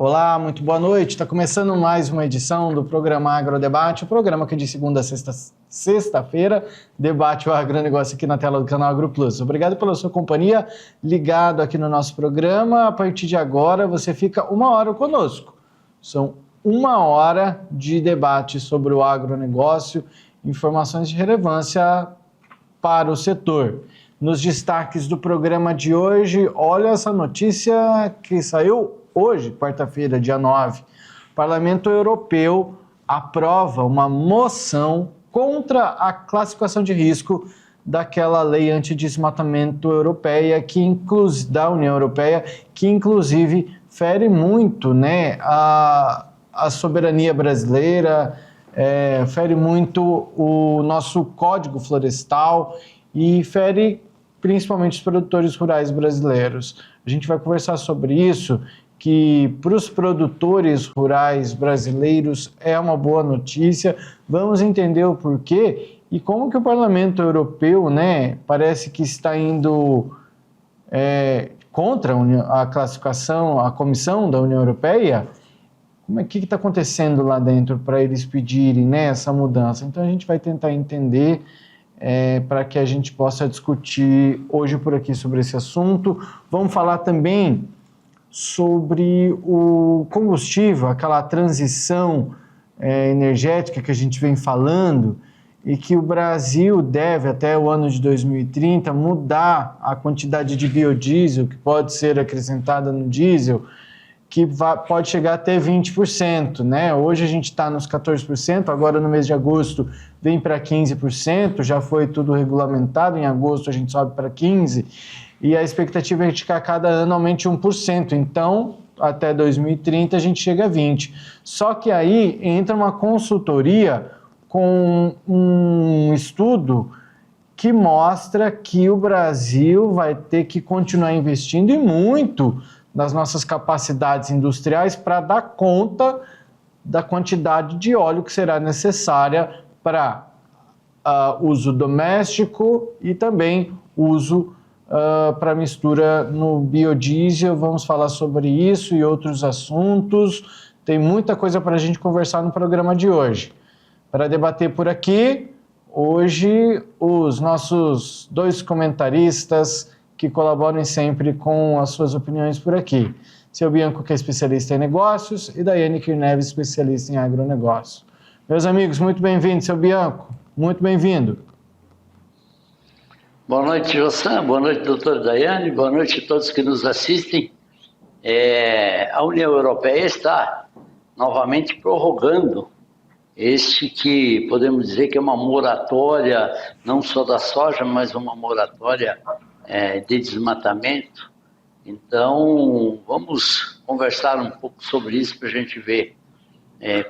Olá, muito boa noite. Está começando mais uma edição do programa Agrodebate, o programa que de segunda a sexta-feira debate o agronegócio aqui na tela do canal AgroPlus. Obrigado pela sua companhia, ligado aqui no nosso programa. A partir de agora, você fica 1 hora conosco. São 1 hora de debate sobre o agronegócio, informações de relevância para o setor. Nos destaques do programa de hoje, olha essa notícia que saiu hoje, quarta-feira, dia 9. O Parlamento Europeu aprova uma moção contra a classificação de risco daquela lei antidesmatamento europeia, da União Europeia, que inclusive fere muito, né, a soberania brasileira, fere muito o nosso Código Florestal e fere principalmente os produtores rurais brasileiros. A gente vai conversar sobre isso, que para os produtores rurais brasileiros é uma boa notícia. Vamos entender o porquê e como que o Parlamento Europeu, né, parece que está indo contra a classificação, a Comissão da União Europeia. O que está acontecendo lá dentro para eles pedirem, né, essa mudança? Então a gente vai tentar entender para que a gente possa discutir hoje por aqui sobre esse assunto. Vamos falar também sobre o combustível, aquela transição energética que a gente vem falando e que o Brasil deve, até o ano de 2030, mudar a quantidade de biodiesel que pode ser acrescentada no diesel, que pode chegar até 20%, né? Hoje a gente está nos 14%, agora no mês de agosto vem para 15%, já foi tudo regulamentado, em agosto a gente sobe para 15%, e a expectativa é de que a cada ano aumente 1%, então até 2030 a gente chega a 20%. Só que aí entra uma consultoria com um estudo que mostra que o Brasil vai ter que continuar investindo e muito nas nossas capacidades industriais para dar conta da quantidade de óleo que será necessária para uso doméstico e também uso para mistura no biodiesel. Vamos falar sobre isso e outros assuntos. Tem muita coisa para a gente conversar no programa de hoje. Para debater por aqui, hoje os nossos dois comentaristas que colaboram sempre com as suas opiniões por aqui. Seu Bianco, que é especialista em negócios, e Daiane Kirneves, especialista em agronegócio. Meus amigos, muito bem-vindo, seu Bianco. Muito bem-vindo. Boa noite, Jossan. Boa noite, doutor Daiane. Boa noite a todos que nos assistem. A União Europeia está novamente prorrogando este que podemos dizer que é uma moratória, não só da soja, mas uma moratória de desmatamento. Então, vamos conversar um pouco sobre isso para a gente ver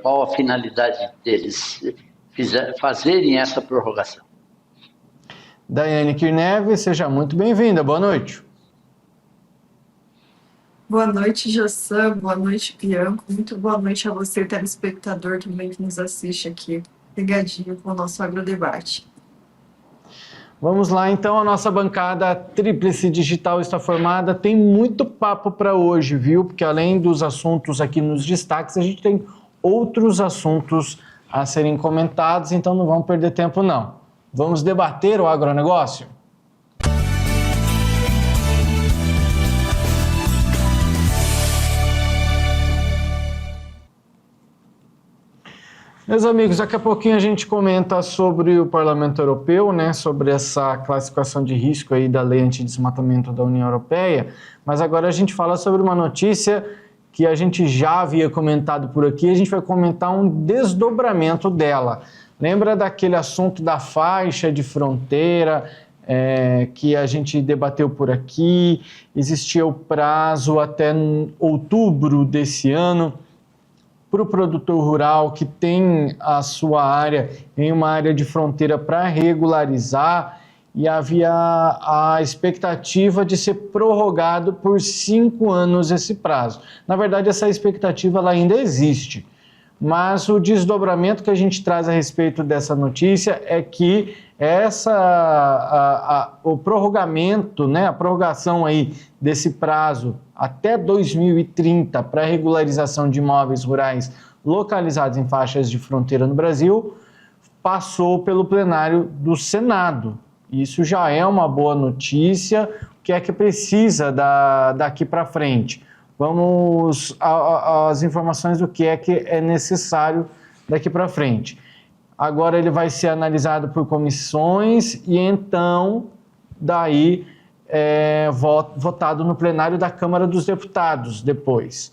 qual a finalidade deles fazerem essa prorrogação. Daiane Kirneves, seja muito bem-vinda. Boa noite. Boa noite, Jossan. Boa noite, Bianco. Muito boa noite a você, telespectador também que nos assiste aqui, ligadinho com o nosso agrodebate. Vamos lá, então, a nossa bancada Tríplice Digital está formada. Tem muito papo para hoje, viu? Porque além dos assuntos aqui nos destaques, a gente tem outros assuntos a serem comentados, então não vamos perder tempo, não. Vamos debater o agronegócio? Meus amigos, daqui a pouquinho a gente comenta sobre o Parlamento Europeu, né, sobre essa classificação de risco aí da lei antidesmatamento da União Europeia, mas agora a gente fala sobre uma notícia que a gente já havia comentado por aqui, a gente vai comentar um desdobramento dela. Lembra daquele assunto da faixa de fronteira que a gente debateu por aqui? Existia o prazo até outubro desse ano para o produtor rural que tem a sua área em uma área de fronteira para regularizar, e havia a expectativa de ser prorrogado por 5 anos esse prazo. Na verdade, essa expectativa ela ainda existe, mas o desdobramento que a gente traz a respeito dessa notícia é que o prorrogamento, né, a prorrogação aí desse prazo até 2030 para regularização de imóveis rurais localizados em faixas de fronteira no Brasil, passou pelo plenário do Senado. Isso já é uma boa notícia. O que é que precisa daqui para frente? Vamos às informações do que é necessário daqui para frente. Agora ele vai ser analisado por comissões e então daí votado no plenário da Câmara dos Deputados depois.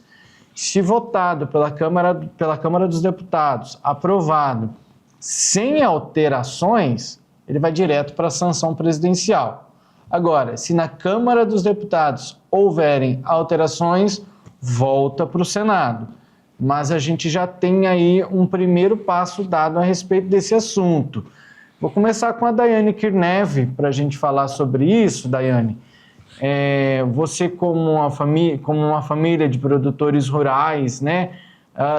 Se votado pela Câmara dos Deputados, aprovado, sem alterações, ele vai direto para a sanção presidencial. Agora, se na Câmara dos Deputados houverem alterações, volta para o Senado. Mas a gente já tem aí um primeiro passo dado a respeito desse assunto. Vou começar com a Daiane Kirnev para a gente falar sobre isso, Daiane. Você como uma família de produtores rurais, né?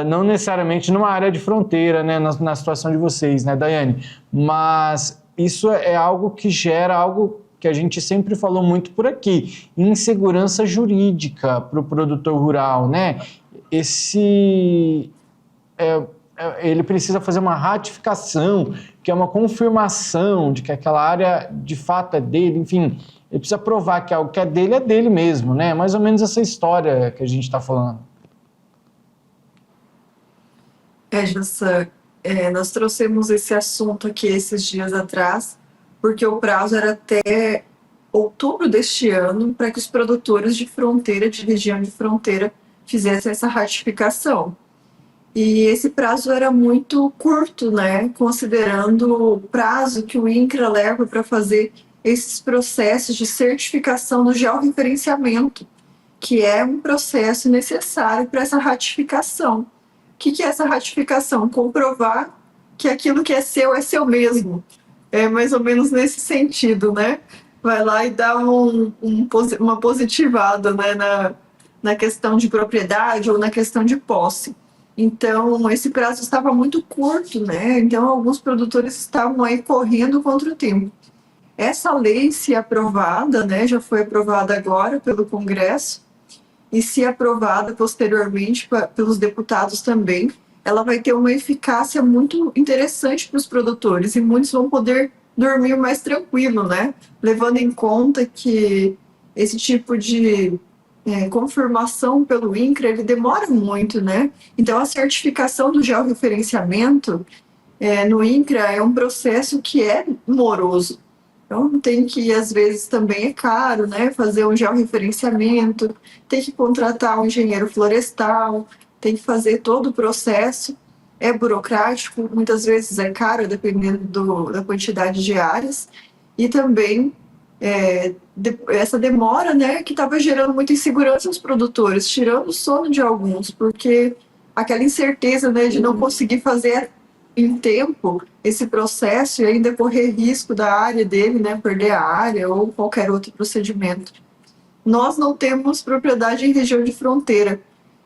Não necessariamente numa área de fronteira, né? Na situação de vocês, né, Daiane? Mas isso é algo que gera algo que a gente sempre falou muito por aqui, insegurança jurídica para o produtor rural, né? Ele precisa fazer uma ratificação, que é uma confirmação de que aquela área de fato é dele, enfim, ele precisa provar que algo que é dele mesmo, né? Mais ou menos essa história que a gente está falando. Jossan, nós trouxemos esse assunto aqui esses dias atrás, porque o prazo era até outubro deste ano para que os produtores de fronteira, de região de fronteira, fizessem essa ratificação. E esse prazo era muito curto, né? Considerando o prazo que o INCRA leva para fazer esses processos de certificação do georreferenciamento, que é um processo necessário para essa ratificação. O que é essa ratificação? Comprovar que aquilo que é seu mesmo. É mais ou menos nesse sentido, né? Vai lá e dá uma positivada, né, na questão de propriedade ou na questão de posse. Então, esse prazo estava muito curto, né? Então, alguns produtores estavam aí correndo contra o tempo. Essa lei, se aprovada, né, já foi aprovada agora pelo Congresso, e se aprovada posteriormente pelos deputados também, ela vai ter uma eficácia muito interessante para os produtores, e muitos vão poder dormir mais tranquilo, né? Levando em conta que esse tipo de confirmação pelo INCRA, ele demora muito, né? Então, a certificação do georreferenciamento no INCRA é um processo que é moroso. Então, tem que, às vezes, também é caro, né? Fazer um georreferenciamento, tem que contratar um engenheiro florestal, tem que fazer todo o processo. É burocrático, muitas vezes é caro, dependendo da quantidade de áreas. E também essa demora, né, que estava gerando muita insegurança aos produtores, tirando o sono de alguns, porque aquela incerteza, né, de não conseguir fazer em tempo esse processo e ainda correr risco da área dele, né, perder a área ou qualquer outro procedimento. Nós não temos propriedade em região de fronteira,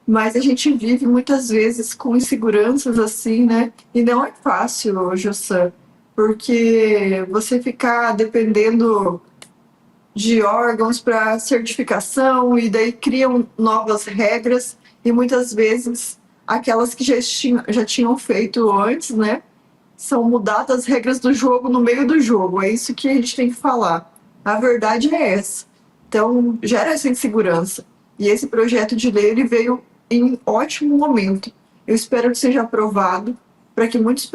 mas a gente vive muitas vezes com inseguranças assim, né, e não é fácil, Jossan, porque você ficar dependendo de órgãos para certificação e daí criam novas regras e muitas vezes aquelas que já tinham feito antes, né, são mudadas as regras do jogo no meio do jogo. É isso que a gente tem que falar. A verdade é essa. Então, gera essa insegurança. E esse projeto de lei ele veio em um ótimo momento. Eu espero que seja aprovado para que muitos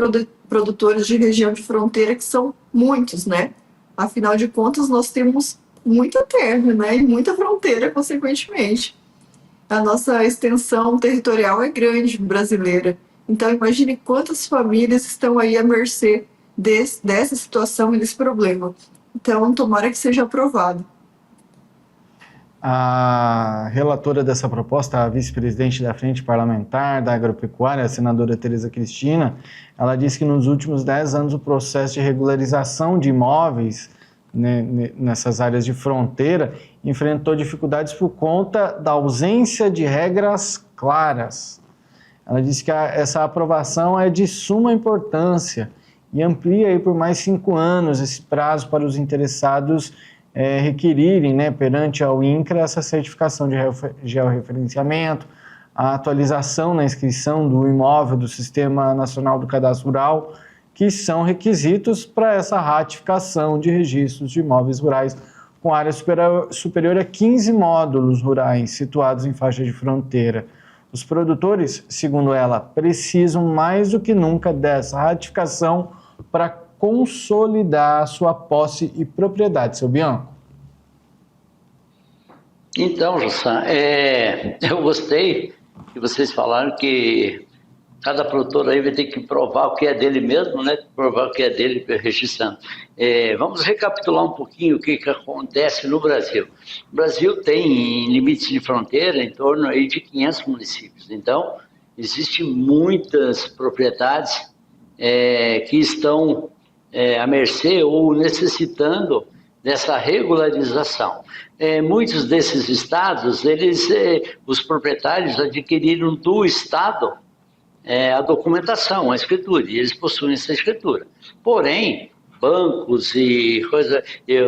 produtores de região de fronteira, que são muitos, né? Afinal de contas, nós temos muita terra, né? E muita fronteira, consequentemente. A nossa extensão territorial é grande, brasileira. Então, imagine quantas famílias estão aí à mercê dessa situação e desse problema. Então, tomara que seja aprovado. A relatora dessa proposta, a vice-presidente da Frente Parlamentar da Agropecuária, a senadora Tereza Cristina, ela disse que nos últimos 10 anos o processo de regularização de imóveis, né, nessas áreas de fronteira enfrentou dificuldades por conta da ausência de regras claras. Ela disse que essa aprovação é de suma importância e amplia aí por mais 5 anos esse prazo para os interessados requerirem, né, perante ao INCRA essa certificação de georreferenciamento, a atualização na inscrição do imóvel do Sistema Nacional do Cadastro Rural, que são requisitos para essa ratificação de registros de imóveis rurais com área superior a 15 módulos rurais situados em faixa de fronteira. Os produtores, segundo ela, precisam mais do que nunca dessa ratificação para consolidar a sua posse e propriedade. Seu Bianco? Então, Jussan, eu gostei que vocês falaram que cada produtor aí vai ter que provar o que é dele mesmo, né? Provar o que é dele registrando. Vamos recapitular um pouquinho o que acontece no Brasil. O Brasil tem limites de fronteira em torno aí de 500 municípios. Então, existem muitas propriedades que estão à mercê ou necessitando dessa regularização. Muitos desses estados, os proprietários adquiriram do estado a documentação, a escritura, e eles possuem essa escritura. Porém, bancos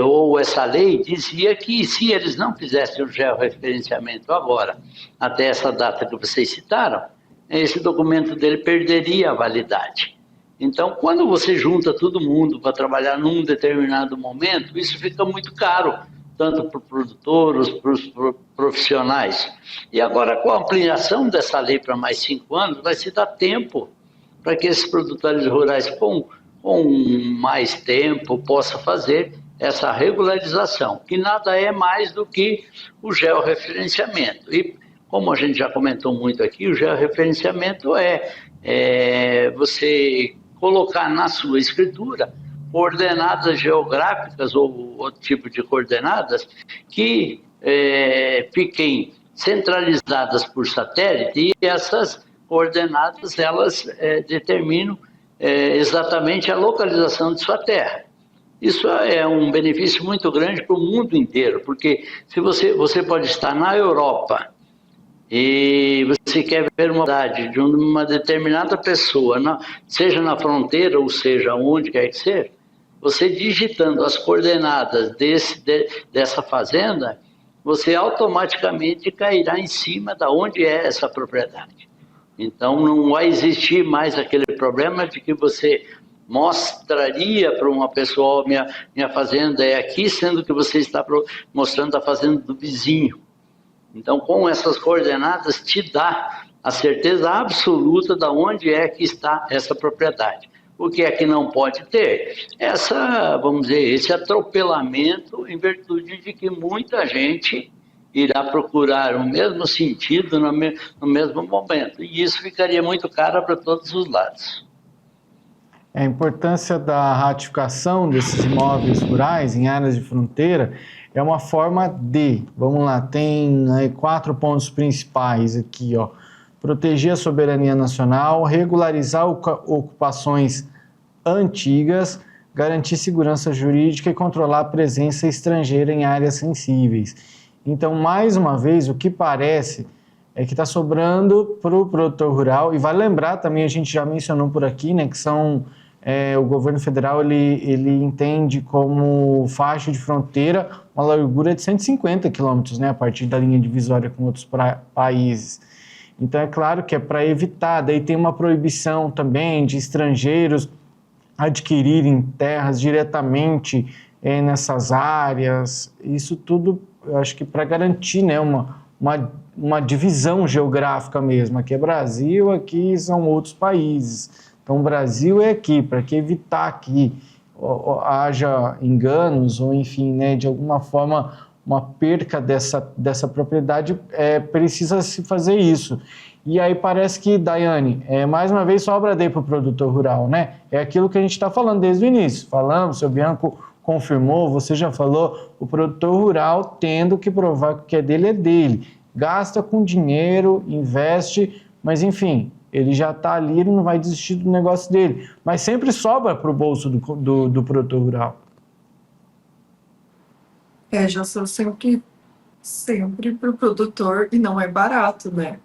ou essa lei dizia que se eles não fizessem o georreferenciamento agora, até essa data que vocês citaram, esse documento dele perderia a validade. Então, quando você junta todo mundo para trabalhar num determinado momento, isso fica muito caro, tanto para o produtor, para os profissionais. E agora, com a ampliação dessa lei para mais 5 anos, vai se dar tempo para que esses produtores rurais, com mais tempo, possam fazer essa regularização, que nada é mais do que o georreferenciamento. E, como a gente já comentou muito aqui, o georreferenciamento é você colocar na sua escritura coordenadas geográficas ou outro tipo de coordenadas que fiquem centralizadas por satélite, e essas coordenadas elas determinam exatamente a localização de sua terra. Isso é um benefício muito grande para o mundo inteiro, porque se você pode estar na Europa e você quer ver uma cidade de uma determinada pessoa, seja na fronteira ou seja onde quer que seja, você digitando as coordenadas dessa fazenda, você automaticamente cairá em cima de onde é essa propriedade. Então não vai existir mais aquele problema de que você mostraria para uma pessoa, minha fazenda é aqui, sendo que você está mostrando a fazenda do vizinho. Então, com essas coordenadas, te dá a certeza absoluta de onde é que está essa propriedade. O que é que não pode ter? Esse atropelamento em virtude de que muita gente irá procurar o mesmo sentido no mesmo momento. E isso ficaria muito caro para todos os lados. A importância da ratificação desses imóveis rurais em áreas de fronteira é uma forma vamos lá, tem aí 4 pontos principais aqui, ó. Proteger a soberania nacional, regularizar ocupações antigas, garantir segurança jurídica e controlar a presença estrangeira em áreas sensíveis. Então, mais uma vez, o que parece é que está sobrando para o produtor rural, e vale lembrar também, a gente já mencionou por aqui, né, que o governo federal ele entende como faixa de fronteira uma largura de 150 quilômetros, né, a partir da linha divisória com outros países. Então, é claro que é para evitar, daí tem uma proibição também de estrangeiros adquirirem terras diretamente nessas áreas. Isso tudo, eu acho que para garantir, né, uma divisão geográfica mesmo. Aqui é Brasil, aqui são outros países. Então, o Brasil é aqui, para que evitar que haja enganos ou, enfim, né, de alguma forma, uma perca dessa propriedade, precisa se fazer isso. E aí parece que, Daiane, mais uma vez sobra para o produtor rural, né? É aquilo que a gente está falando desde o início. Falamos, o seu Bianco confirmou, você já falou, o produtor rural tendo que provar que o que é dele. Gasta com dinheiro, investe, mas enfim, ele já está ali, ele não vai desistir do negócio dele. Mas sempre sobra para o bolso do produtor rural. Já sou sempre para o produtor, e não é barato, né?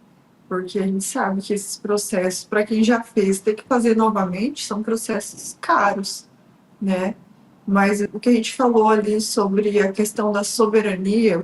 porque a gente sabe que esses processos, para quem já fez, ter que fazer novamente, são processos caros, né? Mas o que a gente falou ali sobre a questão da soberania,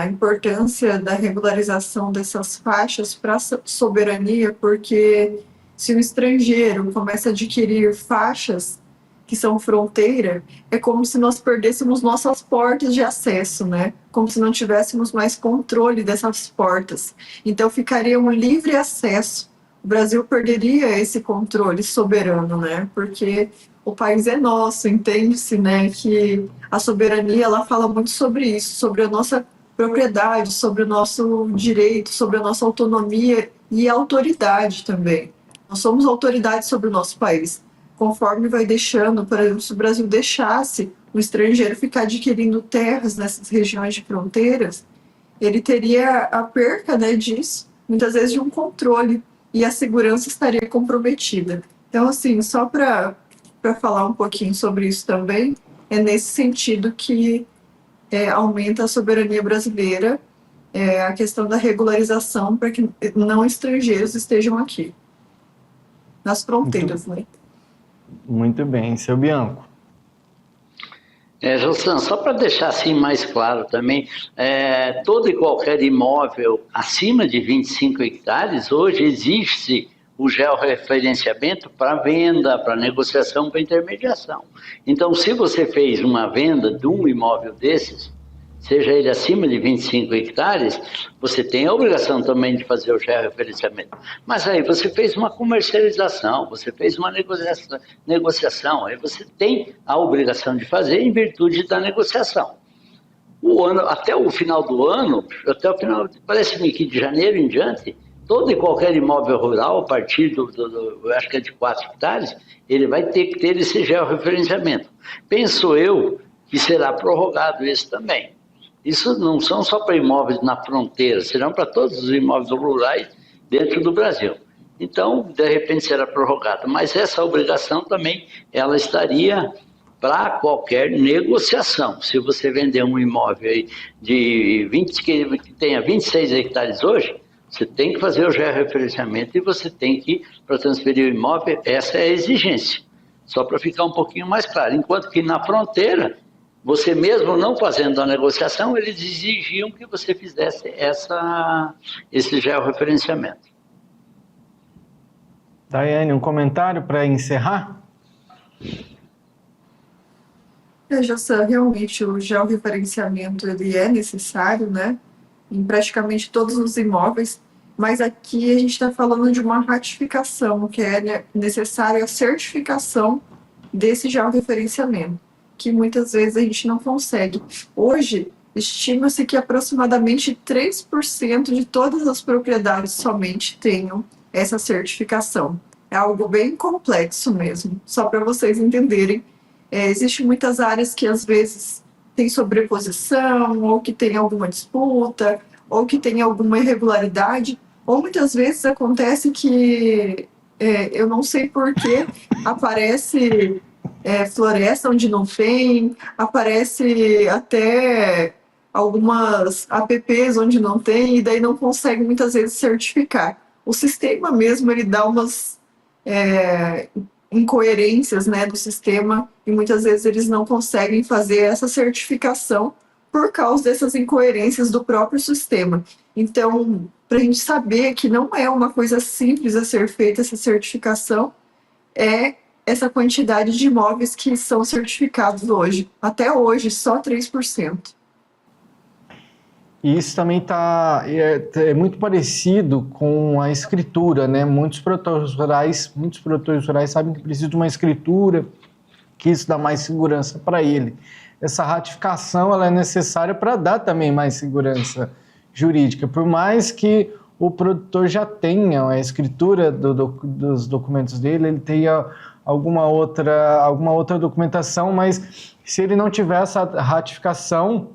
a importância da regularização dessas faixas para a soberania, porque se o estrangeiro começa a adquirir faixas que são fronteira, é como se nós perdêssemos nossas portas de acesso, né? Como se não tivéssemos mais controle dessas portas. Então ficaria um livre acesso. O Brasil perderia esse controle soberano, né? Porque o país é nosso, entende-se, né? Que a soberania, ela fala muito sobre isso, sobre a nossa propriedade, sobre o nosso direito, sobre a nossa autonomia e autoridade também. Nós somos autoridade sobre o nosso país. Conforme vai deixando, por exemplo, se o Brasil deixasse o estrangeiro ficar adquirindo terras nessas regiões de fronteiras, ele teria a perca, né, disso, muitas vezes de um controle, e a segurança estaria comprometida. Então, assim, só para falar um pouquinho sobre isso também, é nesse sentido que aumenta a soberania brasileira, a questão da regularização para que não estrangeiros estejam aqui, nas fronteiras, né? Muito bem, seu Bianco. Jossan, só para deixar assim mais claro também, todo e qualquer imóvel acima de 25 hectares, hoje existe o georreferenciamento para venda, para negociação, para intermediação. Então, se você fez uma venda de um imóvel desses, seja ele acima de 25 hectares, você tem a obrigação também de fazer o georreferenciamento. Mas aí você fez uma comercialização, você fez uma negociação, aí você tem a obrigação de fazer em virtude da negociação. Até o final do ano, parece-me que de janeiro em diante, todo e qualquer imóvel rural, a partir eu acho que é de 4 hectares, ele vai ter que ter esse georreferenciamento. Penso eu que será prorrogado esse também. Isso não são só para imóveis na fronteira, serão para todos os imóveis rurais dentro do Brasil. Então, de repente será prorrogado. Mas essa obrigação também, ela estaria para qualquer negociação. Se você vender um imóvel aí que tenha 26 hectares hoje, você tem que fazer o georreferenciamento e você tem que, para transferir o imóvel, essa é a exigência. Só para ficar um pouquinho mais claro. Enquanto que na fronteira, você mesmo não fazendo a negociação, eles exigiam que você fizesse esse georreferenciamento. Daiane, um comentário para encerrar? Jossan, realmente o georreferenciamento ele é necessário, né? Em praticamente todos os imóveis, mas aqui a gente está falando de uma ratificação, que é necessária a certificação desse georreferenciamento, que muitas vezes a gente não consegue. Hoje, estima-se que aproximadamente 3% de todas as propriedades somente tenham essa certificação. É algo bem complexo mesmo, só para vocês entenderem. Existem muitas áreas que às vezes tem sobreposição, ou que tem alguma disputa, ou que tem alguma irregularidade, ou muitas vezes acontece que eu não sei por que aparece floresta onde não tem, aparece até algumas apps onde não tem, e daí não consegue muitas vezes certificar. O sistema mesmo, ele dá umas incoerências, né, do sistema, e muitas vezes eles não conseguem fazer essa certificação por causa dessas incoerências do próprio sistema. Então, para a gente saber que não é uma coisa simples a ser feita essa certificação, é essa quantidade de imóveis que são certificados hoje. Até hoje, só 3%. E isso também é muito parecido com a escritura, né? Muitos produtores rurais sabem que precisam de uma escritura, que isso dá mais segurança para ele. Essa ratificação ela é necessária para dar também mais segurança jurídica, por mais que o produtor já tenha a escritura dos documentos dele, ele tenha alguma outra documentação, mas se ele não tiver essa ratificação,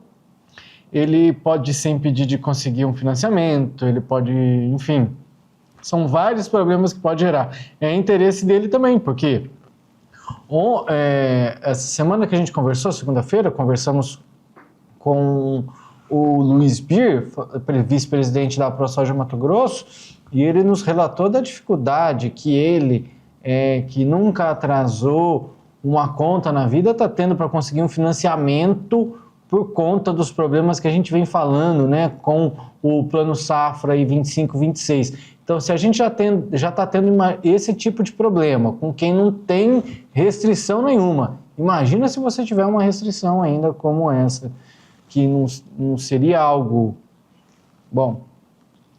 ele pode ser impedido de conseguir um financiamento, ele pode, enfim, são vários problemas que pode gerar. É interesse dele também, porque essa semana que a gente conversou, segunda-feira, conversamos com o Luiz Bir, vice-presidente da ProSoja Mato Grosso, e ele nos relatou da dificuldade que ele, que nunca atrasou uma conta na vida, está tendo para conseguir um financiamento por conta dos problemas que a gente vem falando, né, com o Plano Safra e 25-26. Então, se a gente já está tendo esse tipo de problema com quem não tem restrição nenhuma, imagina se você tiver uma restrição ainda como essa, que não seria algo... Bom,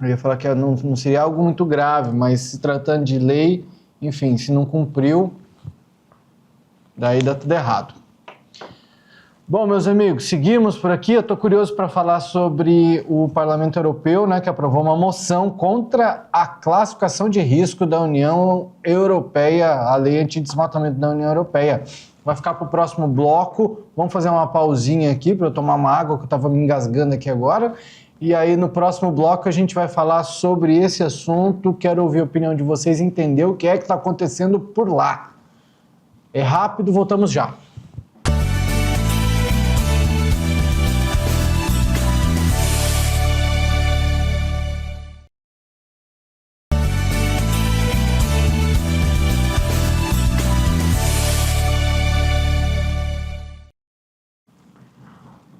eu ia falar que não seria algo muito grave, mas se tratando de lei, enfim, se não cumpriu, daí dá tudo errado. Bom, meus amigos, seguimos por aqui. Eu estou curioso para falar sobre o Parlamento Europeu, né, que aprovou uma moção contra a classificação de risco da União Europeia, a lei antidesmatamento da União Europeia. Vai ficar para o próximo bloco. Vamos fazer uma pausinha aqui para eu tomar uma água, que eu estava me engasgando aqui agora. E aí, no próximo bloco, a gente vai falar sobre esse assunto. Quero ouvir a opinião de vocês, entender o que é que está acontecendo por lá. É rápido, voltamos já.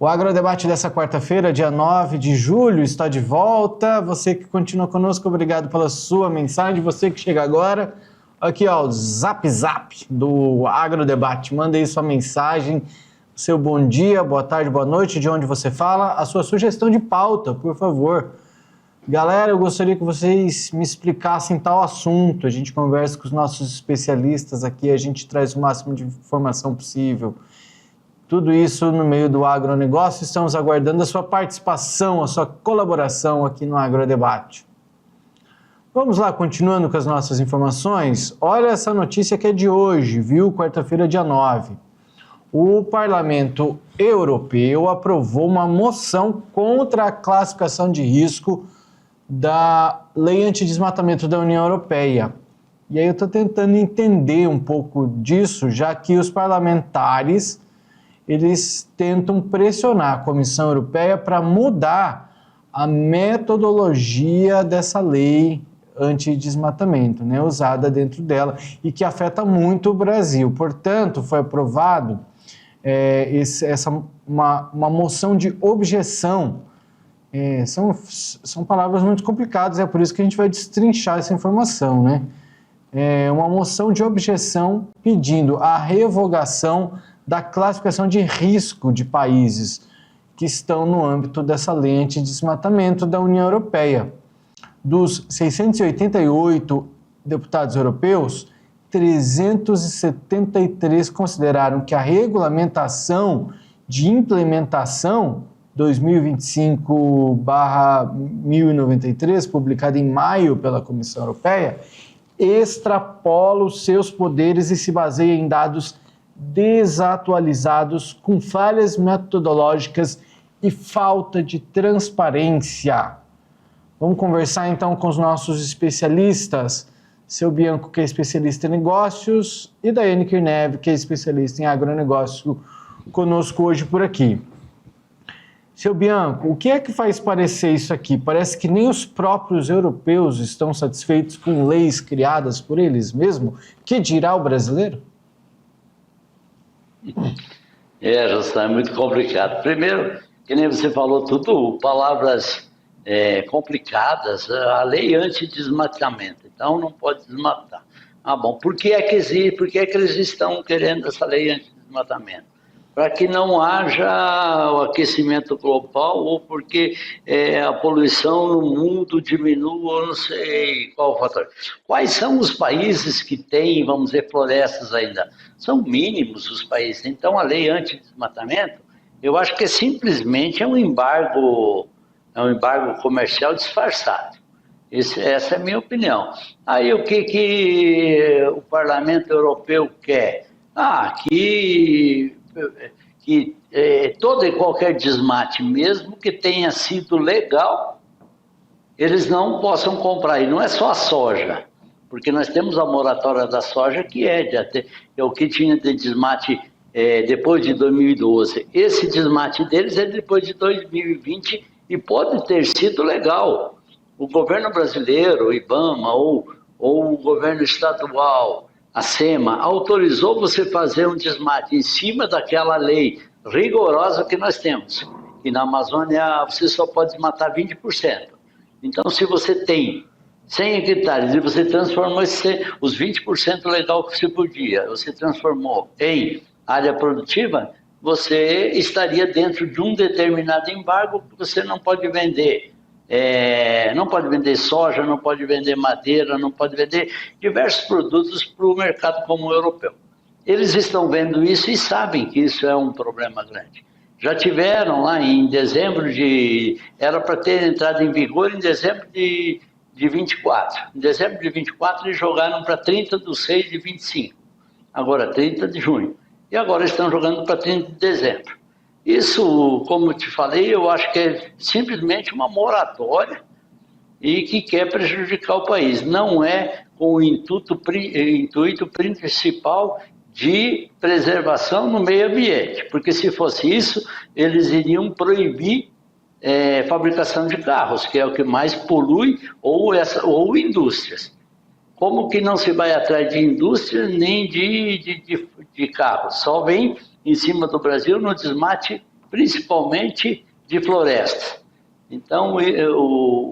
O Agrodebate dessa quarta-feira, dia 9 de julho, está de volta. Você que continua conosco, obrigado pela sua mensagem. Você que chega agora, aqui ó, o Zap Zap do Agrodebate. Manda aí sua mensagem, seu bom dia, boa tarde, boa noite, de onde você fala, a sua sugestão de pauta, por favor. Galera, eu gostaria que vocês me explicassem tal assunto. A gente conversa com os nossos especialistas aqui, a gente traz o máximo de informação possível. Tudo isso no meio do agronegócio. Estamos aguardando a sua participação, a sua colaboração aqui no Agrodebate. Vamos lá, continuando com as nossas informações. Olha essa notícia que é de hoje, viu? Quarta-feira, dia 9. O Parlamento Europeu aprovou uma moção contra a classificação de risco da Lei Antidesmatamento da União Europeia. E aí eu estou tentando entender um pouco disso, já que os parlamentares eles tentam pressionar a Comissão Europeia para mudar a metodologia dessa lei antidesmatamento, né, usada dentro dela, e que afeta muito o Brasil. Portanto, foi aprovado uma moção de objeção. São palavras muito complicadas, é por isso que a gente vai destrinchar essa informação, né? Uma moção de objeção pedindo a revogação da classificação de risco de países que estão no âmbito dessa lei antidesmatamento da União Europeia. Dos 688 deputados europeus, 373 consideraram que a regulamentação de implementação 2025/1093, publicada em maio pela Comissão Europeia, extrapola os seus poderes e se baseia em dados desatualizados, com falhas metodológicas e falta de transparência. Vamos conversar então com os nossos especialistas, seu Bianco, que é especialista em negócios, e Daiane Kirnev, que é especialista em agronegócio, conosco hoje por aqui. Seu Bianco, o que é que faz parecer isso aqui? Parece que nem os próprios europeus estão satisfeitos com leis criadas por eles mesmos. Que dirá o brasileiro? José, é muito complicado. Primeiro, que nem você falou, tudo palavras complicadas, a lei antidesmatamento, então não pode desmatar. Bom, por que é que eles estão querendo essa lei antidesmatamento? Para que não haja o aquecimento global ou porque a poluição no mundo diminua, não sei qual o fator. Quais são os países que têm, vamos dizer, florestas ainda? São mínimos os países. Então, a lei antidesmatamento, eu acho que simplesmente é um embargo comercial disfarçado. Essa é a minha opinião. Aí, o que o Parlamento Europeu quer? Que todo e qualquer desmate, mesmo que tenha sido legal, eles não possam comprar. E não é só a soja, porque nós temos a moratória da soja, que é o que tinha de desmate depois de 2012. Esse desmate deles é depois de 2020 e pode ter sido legal. O governo brasileiro, o IBAMA ou o governo estadual, a SEMA, autorizou você fazer um desmate em cima daquela lei rigorosa que nós temos. E na Amazônia você só pode desmatar 20%. Então, se você tem 100 hectares e você transformou os 20% legal que você podia, você transformou em área produtiva, você estaria dentro de um determinado embargo que você não pode vender. Não pode vender soja, não pode vender madeira, não pode vender diversos produtos para o mercado comum europeu. Eles estão vendo isso e sabem que isso é um problema grande. Já tiveram lá em dezembro era para ter entrado em vigor em dezembro de 24. Em dezembro de 24 eles jogaram para 30/6 de 25. Agora 30 de junho. E agora estão jogando para 30 de dezembro. Isso, como te falei, eu acho que é simplesmente uma moratória e que quer prejudicar o país. Não é com o intuito principal de preservação no meio ambiente, porque se fosse isso, eles iriam proibir fabricação de carros, que é o que mais polui, ou indústrias. Como que não se vai atrás de indústria nem de carros? Só vem em cima do Brasil no desmate, principalmente de floresta. Então,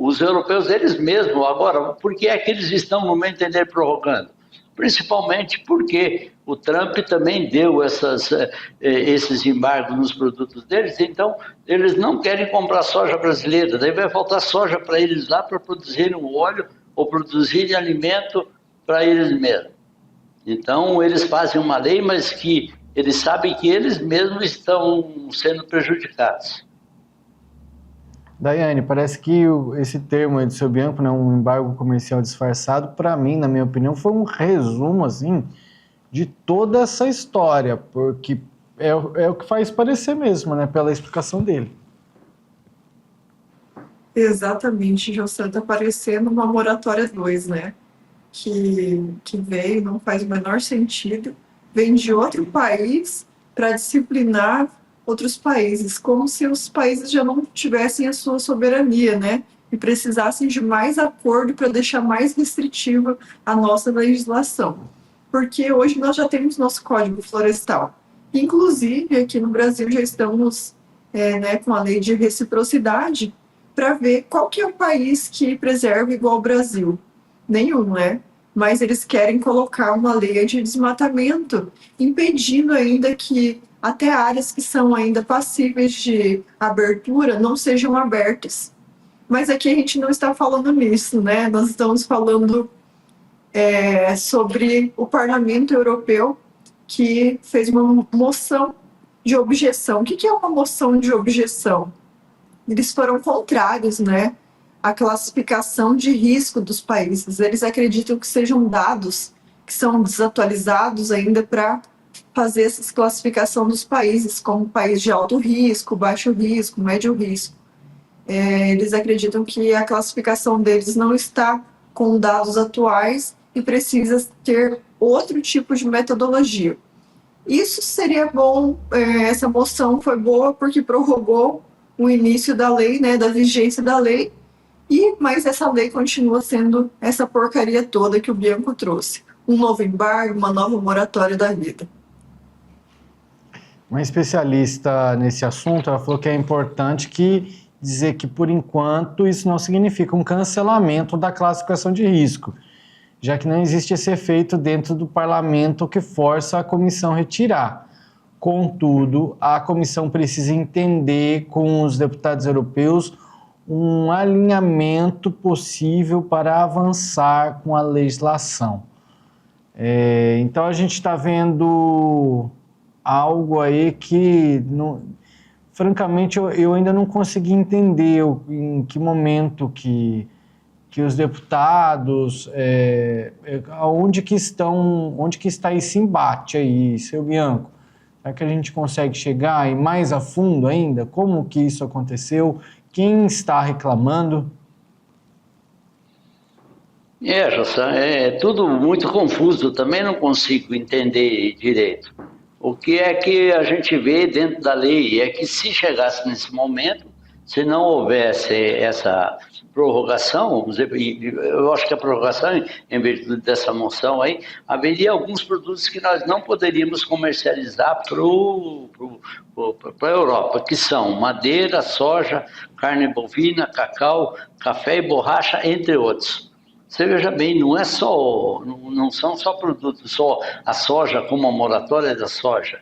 os europeus, eles mesmos, agora, por que é que eles estão, no meu entender, prorrogando? Principalmente porque o Trump também deu esses embargos nos produtos deles, então eles não querem comprar soja brasileira, daí vai faltar soja para eles lá para produzirem o óleo ou produzirem alimento para eles mesmos. Então eles fazem uma lei, mas que eles sabem que eles mesmos estão sendo prejudicados. Daiane, parece que esse termo aí do seu Bianco, né, um embargo comercial disfarçado, para mim, na minha opinião, foi um resumo assim, de toda essa história, porque é o que faz parecer mesmo, né, pela explicação dele. Exatamente, José, está parecendo uma moratória 2, né? Que veio, não faz o menor sentido, vem de outro país para disciplinar outros países, como se os países já não tivessem a sua soberania, né? E precisassem de mais acordo para deixar mais restritiva a nossa legislação. Porque hoje nós já temos nosso Código Florestal. Inclusive, aqui no Brasil já estamos com a lei de reciprocidade para ver qual que é o país que preserva igual o Brasil. Nenhum, né? Mas eles querem colocar uma lei de desmatamento, impedindo ainda que até áreas que são ainda passíveis de abertura não sejam abertas. Mas aqui a gente não está falando nisso, né? Nós estamos falando sobre o Parlamento Europeu, que fez uma moção de objeção. O que é uma moção de objeção? Eles foram contrários, né, à classificação de risco dos países. Eles acreditam que sejam dados que são desatualizados ainda para fazer essa classificação dos países como país de alto risco, baixo risco, médio risco. Eles acreditam que a classificação deles não está com dados atuais e precisa ter outro tipo de metodologia. Isso seria bom, essa moção foi boa porque prorrogou o início da lei, né, da vigência da lei, mas essa lei continua sendo essa porcaria toda que o Bianco trouxe. Um novo embargo, uma nova moratória da vida. Uma especialista nesse assunto, ela falou que é importante dizer que, por enquanto, isso não significa um cancelamento da classificação de risco, já que não existe esse efeito dentro do parlamento que força a comissão a retirar. Contudo, a comissão precisa entender com os deputados europeus um alinhamento possível para avançar com a legislação. Então, a gente está vendo algo aí que, francamente, eu ainda não consegui entender em que momento que os deputados, onde que está esse embate aí, seu Bianco? Será que a gente consegue chegar mais a fundo ainda? Como que isso aconteceu? Quem está reclamando? José, é tudo muito confuso, também não consigo entender direito. O que é que a gente vê dentro da lei é que se chegasse nesse momento, se não houvesse essa prorrogação, vamos dizer, eu acho que a prorrogação, em virtude dessa moção aí, haveria alguns produtos que nós não poderíamos comercializar para a Europa, que são madeira, soja, carne bovina, cacau, café e borracha, entre outros. Você veja bem, não são só produtos, só a soja como a moratória da soja.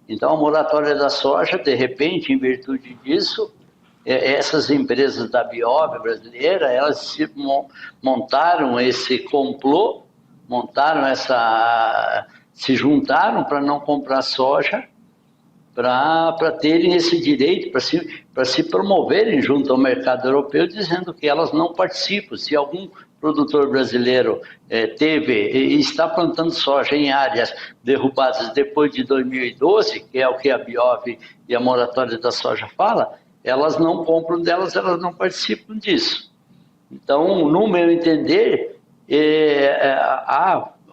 Então, a moratória da soja, de repente, em virtude disso, essas empresas da Biob brasileira, elas montaram esse complô, se juntaram para não comprar soja, para terem esse direito, para se promoverem junto ao mercado europeu, dizendo que elas não participam. Se algum produtor brasileiro está plantando soja em áreas derrubadas depois de 2012, que é o que a Biob e a moratória da soja fala, elas não compram delas, elas não participam disso. Então, no meu entender,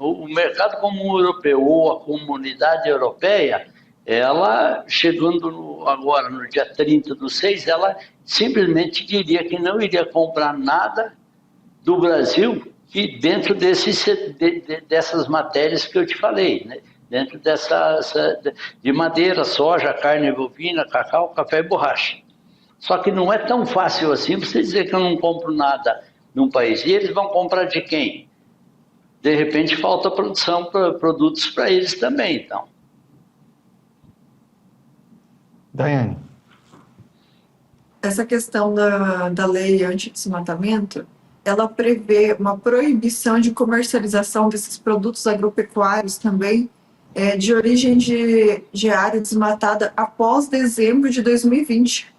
o mercado comum europeu ou a comunidade europeia, ela, chegando agora no dia 30/6, ela simplesmente diria que não iria comprar nada do Brasil que dentro dessas matérias que eu te falei, né? Dentro de madeira, soja, carne bovina, cacau, café e borracha. Só que não é tão fácil assim você dizer que eu não compro nada num país. E eles vão comprar de quem? De repente falta produtos para eles também, então. Daiane. Essa questão da lei anti-desmatamento, ela prevê uma proibição de comercialização desses produtos agropecuários também, de origem de área desmatada após dezembro de 2020.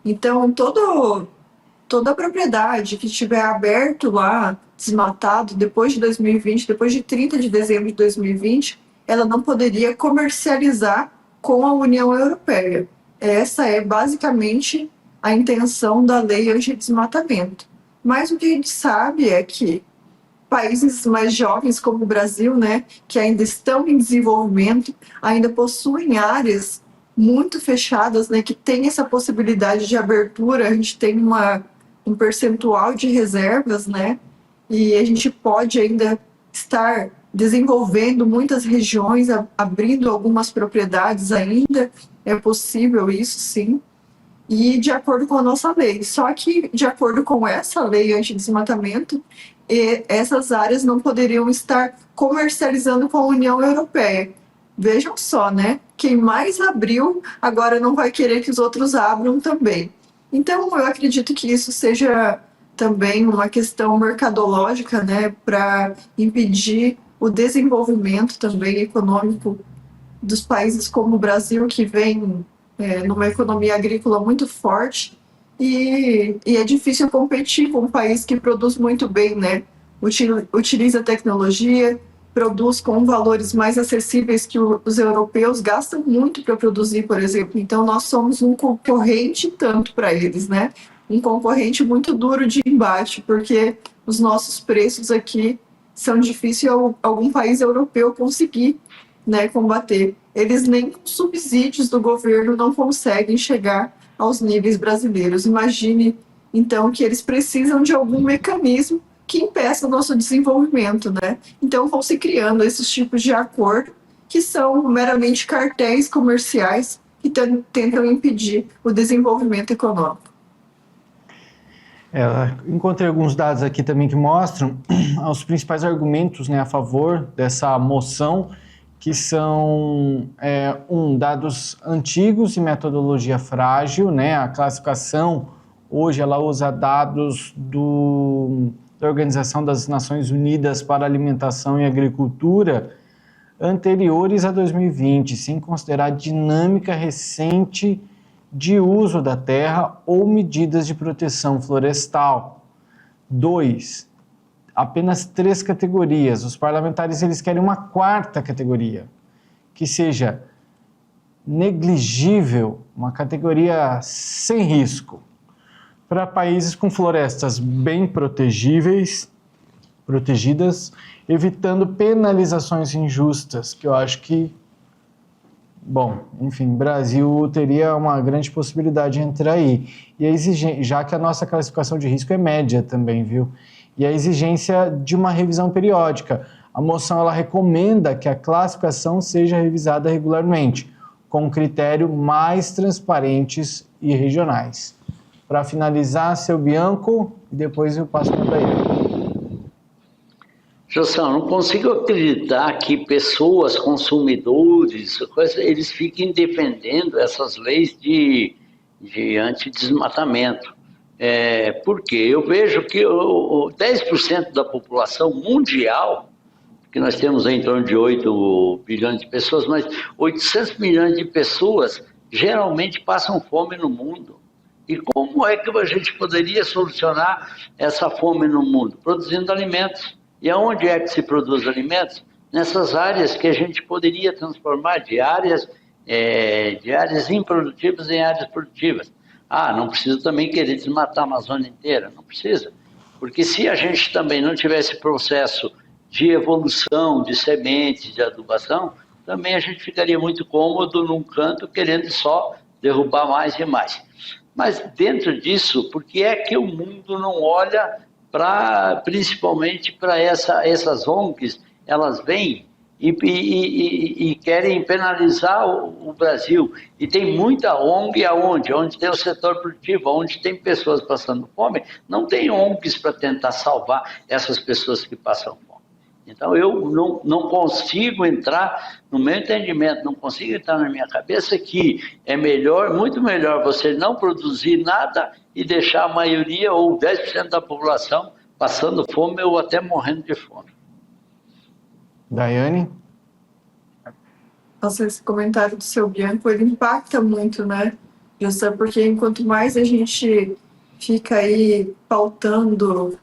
Então, toda a propriedade que estiver aberto lá, desmatado, depois de 2020, depois de 30 de dezembro de 2020, ela não poderia comercializar com a União Europeia. Essa é basicamente a intenção da lei anti-desmatamento. Mas o que a gente sabe é que países mais jovens como o Brasil, né, que ainda estão em desenvolvimento, ainda possuem áreas muito fechadas, né, que tem essa possibilidade de abertura. A gente tem um percentual de reservas, né, e a gente pode ainda estar desenvolvendo muitas regiões, abrindo algumas propriedades ainda, é possível isso sim, e de acordo com a nossa lei. Só que, de acordo com essa lei anti-desmatamento, essas áreas não poderiam estar comercializando com a União Europeia. Vejam só, né? Quem mais abriu, agora não vai querer que os outros abram também. Então, eu acredito que isso seja também uma questão mercadológica, né? Para impedir o desenvolvimento também econômico dos países como o Brasil, que vem numa economia agrícola muito forte, e é difícil competir com um país que produz muito bem, né? Utiliza tecnologia, produz com valores mais acessíveis que os europeus gastam muito para produzir, por exemplo. Então, nós somos um concorrente tanto para eles, né? Um concorrente muito duro de embate, porque os nossos preços aqui são difíceis algum país europeu conseguir, né, combater. Eles nem com subsídios do governo não conseguem chegar aos níveis brasileiros. Imagine, então, que eles precisam de algum mecanismo que impeça o nosso desenvolvimento, né? Então, vão se criando esses tipos de acordo que são meramente cartéis comerciais que tentam impedir o desenvolvimento econômico. Encontrei alguns dados aqui também que mostram os principais argumentos, né, a favor dessa moção, que são dados antigos e metodologia frágil, né? A classificação hoje ela usa dados da Organização das Nações Unidas para Alimentação e Agricultura anteriores a 2020, sem considerar a dinâmica recente de uso da terra ou medidas de proteção florestal. 2. Apenas 3 categorias. Os parlamentares eles querem uma 4ª categoria, que seja negligível, uma categoria sem risco, para países com florestas bem protegidas, evitando penalizações injustas, que eu acho que Bom, enfim, Brasil teria uma grande possibilidade de entrar aí. E a exigência, já que a nossa classificação de risco é média também, viu? E a exigência de uma revisão periódica. A moção ela recomenda que a classificação seja revisada regularmente, com critérios mais transparentes e regionais. Para finalizar, seu Bianco, e depois eu passo para a Daiane. Joção, não consigo acreditar que pessoas, consumidores, eles fiquem defendendo essas leis de antidesmatamento. Por quê? Eu vejo que 10% da população mundial, que nós temos em torno de 8 bilhões de pessoas, mas 800 milhões de pessoas geralmente passam fome no mundo. E como é que a gente poderia solucionar essa fome no mundo? Produzindo alimentos. E aonde é que se produz alimentos? Nessas áreas que a gente poderia transformar de áreas improdutivas em áreas produtivas. Não precisa também querer desmatar a Amazônia inteira, não precisa. Porque se a gente também não tivesse processo de evolução de sementes, de adubação, também a gente ficaria muito cômodo num canto querendo só derrubar mais e mais. Mas dentro disso, por que é que o mundo não olha principalmente para essas ONGs? Elas vêm e querem penalizar o Brasil. E tem muita ONG onde tem o setor produtivo, onde tem pessoas passando fome, não tem ONGs para tentar salvar essas pessoas que passam fome. Então eu não consigo entrar, no meu entendimento, não consigo entrar na minha cabeça que é melhor, muito melhor você não produzir nada e deixar a maioria ou 10% da população passando fome ou até morrendo de fome. Daiane? Nossa, esse comentário do seu Bianco, ele impacta muito, né, Justa? Porque enquanto mais a gente fica aí pautando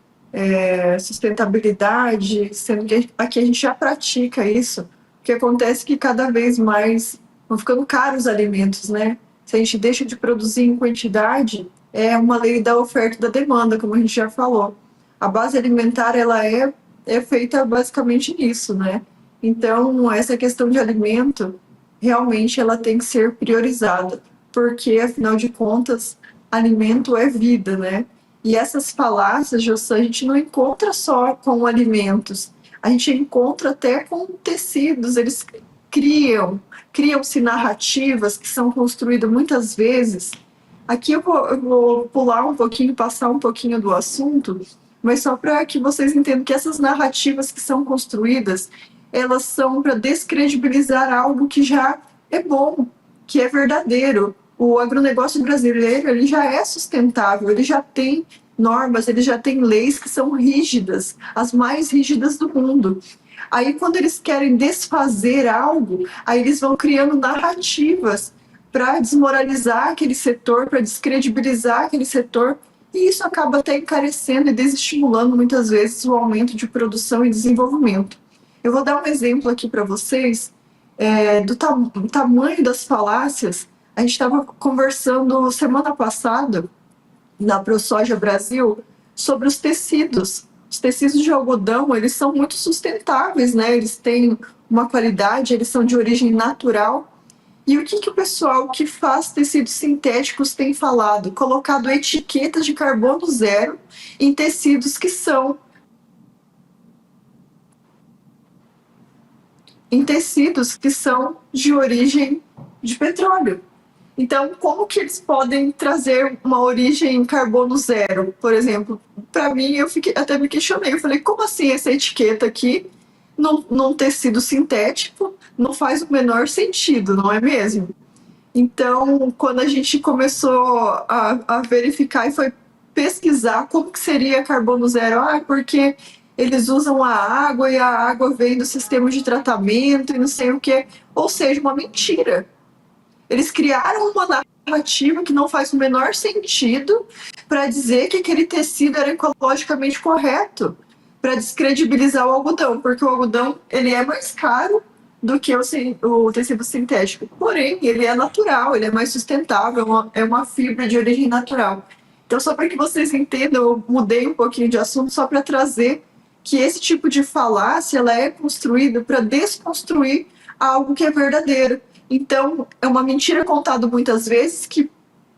sustentabilidade, sendo que aqui a gente já pratica isso, o que acontece é que cada vez mais vão ficando caros os alimentos, né? Se a gente deixa de produzir em quantidade, é uma lei da oferta e da demanda, como a gente já falou. A base alimentar, ela é feita basicamente nisso, né? Então, essa questão de alimento, realmente ela tem que ser priorizada, porque, afinal de contas, alimento é vida, né? E essas falácias, Jossã, a gente não encontra só com alimentos, a gente encontra até com tecidos. Eles criam-se narrativas que são construídas muitas vezes. Aqui eu vou pular um pouquinho, passar um pouquinho do assunto, mas só para que vocês entendam que essas narrativas que são construídas, elas são para descredibilizar algo que já é bom, que é verdadeiro. O agronegócio brasileiro, ele já é sustentável, ele já tem normas, ele já tem leis que são rígidas, as mais rígidas do mundo. Aí, quando eles querem desfazer algo, aí eles vão criando narrativas para desmoralizar aquele setor, para descredibilizar aquele setor, e isso acaba até encarecendo e desestimulando muitas vezes o aumento de produção e desenvolvimento. Eu vou dar um exemplo aqui para vocês do tamanho das falácias. A gente estava conversando semana passada na ProSoja Brasil sobre os tecidos. Os tecidos de algodão, eles são muito sustentáveis, né? Eles têm uma qualidade, eles são de origem natural. E o que o pessoal que faz tecidos sintéticos tem falado? Colocado etiquetas de carbono zero em tecidos que são de origem de petróleo. Então, como que eles podem trazer uma origem carbono zero? Por exemplo, para mim, até me questionei. Eu falei, como assim essa etiqueta aqui, num tecido sintético, não faz o menor sentido, não é mesmo? Então, quando a gente começou a verificar e foi pesquisar como que seria carbono zero, porque eles usam a água e a água vem do sistema de tratamento e não sei o quê. Ou seja, uma mentira. Eles criaram uma narrativa que não faz o menor sentido para dizer que aquele tecido era ecologicamente correto, para descredibilizar o algodão, porque o algodão ele é mais caro do que o tecido sintético. Porém, ele é natural, ele é mais sustentável, é uma fibra de origem natural. Então, só para que vocês entendam, eu mudei um pouquinho de assunto só para trazer que esse tipo de falácia ela é construída para desconstruir algo que é verdadeiro. Então, é uma mentira contada muitas vezes que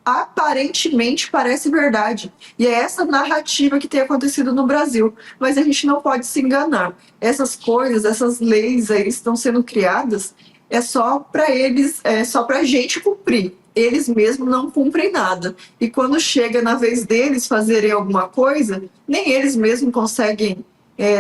aparentemente parece verdade. E é essa narrativa que tem acontecido no Brasil. Mas a gente não pode se enganar. Essas coisas, essas leis aí estão sendo criadas é só para eles, é só para a gente cumprir. Eles mesmos não cumprem nada. E quando chega na vez deles fazerem alguma coisa, nem eles mesmos conseguem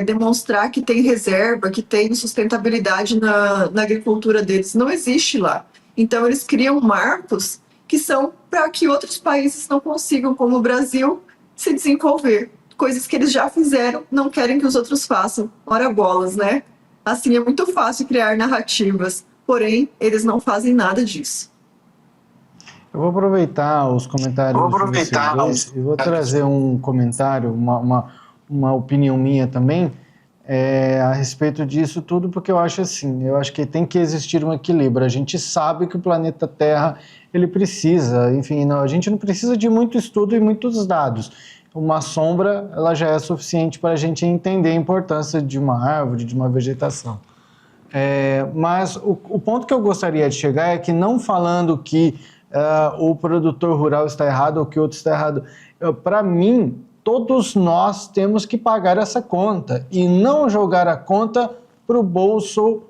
demonstrar que tem reserva, que tem sustentabilidade na agricultura deles. Não existe lá. Então, eles criam marcos que são para que outros países não consigam, como o Brasil, se desenvolver. Coisas que eles já fizeram, não querem que os outros façam. Ora bolas, né? Assim, é muito fácil criar narrativas, porém, eles não fazem nada disso. Eu vou aproveitar os comentários de vocês dois e vou trazer um comentário, uma opinião minha também, a respeito disso tudo, porque eu acho assim, eu acho que tem que existir um equilíbrio. A gente sabe que o planeta Terra, ele precisa, enfim, não, a gente não precisa de muito estudo e muitos dados. Uma sombra, ela já é suficiente para a gente entender a importância de uma árvore, de uma vegetação. Mas o ponto que eu gostaria de chegar é que não falando que o produtor rural está errado ou que o outro está errado. Para mim, todos nós temos que pagar essa conta e não jogar a conta para o bolso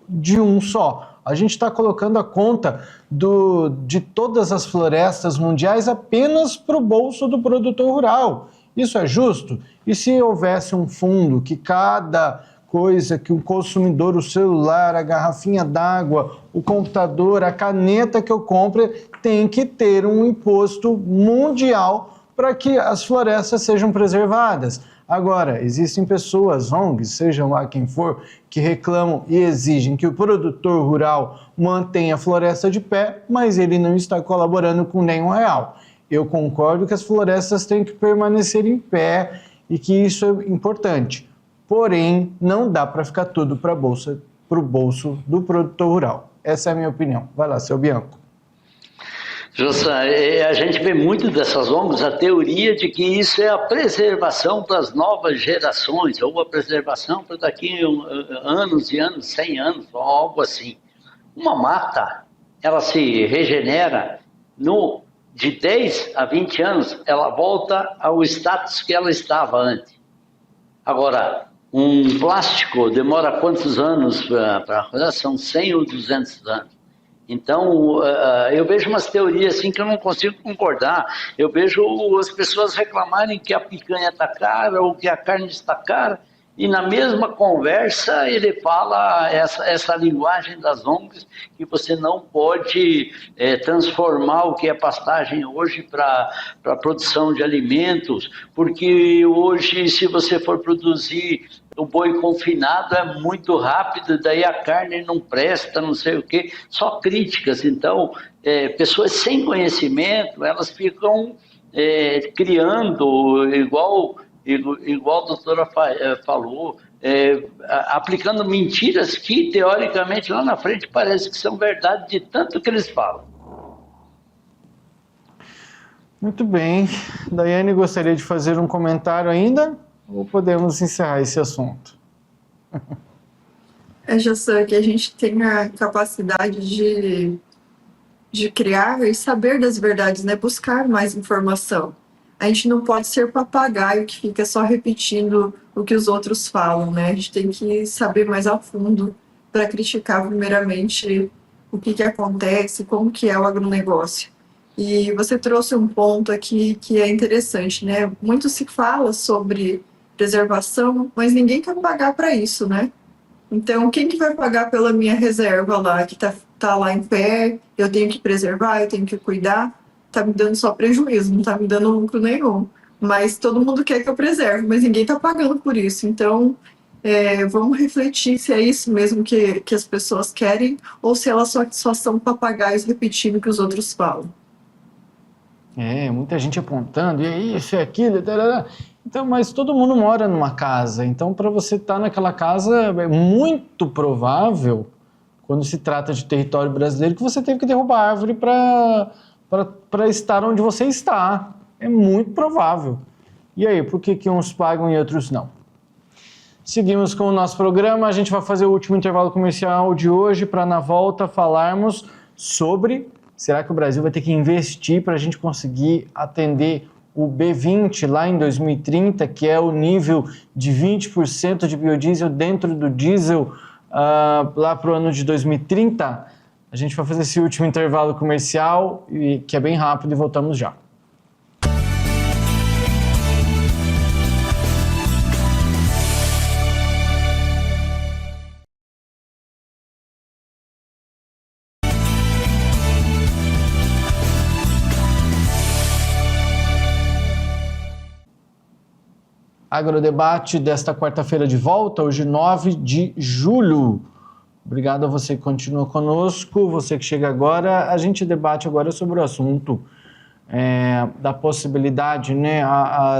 de um só. A gente está colocando a conta de todas as florestas mundiais apenas para o bolso do produtor rural. Isso é justo? E se houvesse um fundo que cada coisa que o consumidor, o celular, a garrafinha d'água, o computador, a caneta que eu compre, tem que ter um imposto mundial para que as florestas sejam preservadas. Agora, existem pessoas, ONGs, sejam lá quem for, que reclamam e exigem que o produtor rural mantenha a floresta de pé, mas ele não está colaborando com nenhum real. Eu concordo que as florestas têm que permanecer em pé e que isso é importante. Porém, não dá para ficar tudo para o bolso do produtor rural. Essa é a minha opinião. Vai lá, seu Bianco. Justa, a gente vê muito dessas ONGs a teoria de que isso é a preservação para as novas gerações, ou a preservação para daqui anos e anos, 100 anos, ou algo assim. Uma mata, ela se regenera de 10 a 20 anos, ela volta ao status que ela estava antes. Agora, um plástico demora quantos anos para são 100 ou 200 anos. Então, eu vejo umas teorias assim que eu não consigo concordar. Eu vejo as pessoas reclamarem que a picanha está cara ou que a carne está cara, e na mesma conversa ele fala essa linguagem das ONGs, que você não pode transformar o que é pastagem hoje para a produção de alimentos, porque hoje, se você for produzir o boi confinado, é muito rápido, daí a carne não presta, não sei o quê, só críticas. Então, pessoas sem conhecimento, elas ficam criando, igual a doutora falou, aplicando mentiras que, teoricamente, lá na frente parece que são verdade de tanto que eles falam. Muito bem. Daiane, gostaria de fazer um comentário ainda? Ou podemos encerrar esse assunto? Já sei que a gente tem a capacidade de criar e saber das verdades, né? Buscar mais informação. A gente não pode ser papagaio que fica só repetindo o que os outros falam, né? A gente tem que saber mais a fundo para criticar primeiramente o que acontece, como que é o agronegócio. E você trouxe um ponto aqui que é interessante, né? Muito se fala sobre preservação, mas ninguém quer pagar para isso, né? Então, quem que vai pagar pela minha reserva lá, que tá lá em pé, eu tenho que preservar, eu tenho que cuidar? Tá me dando só prejuízo, não tá me dando lucro nenhum. Mas todo mundo quer que eu preserve, mas ninguém tá pagando por isso. Então, vamos refletir se é isso mesmo que as pessoas querem, ou se elas só são papagaios repetindo o que os outros falam. Muita gente apontando, e é isso, é aquilo, tarará. Então, mas todo mundo mora numa casa, então para você estar naquela casa é muito provável, quando se trata de território brasileiro, que você teve que derrubar a árvore para estar onde você está. É muito provável. E aí, por que uns pagam e outros não? Seguimos com o nosso programa. A gente vai fazer o último intervalo comercial de hoje para, na volta, falarmos sobre será que o Brasil vai ter que investir para a gente conseguir atender o B20 lá em 2030, que é o nível de 20% de biodiesel dentro do diesel lá para o ano de 2030. A gente vai fazer esse último intervalo comercial, que é bem rápido, e voltamos já. Agrodebate desta quarta-feira de volta, hoje 9 de julho. Obrigado a você que continua conosco, você que chega agora. A gente debate agora sobre o assunto da possibilidade, né,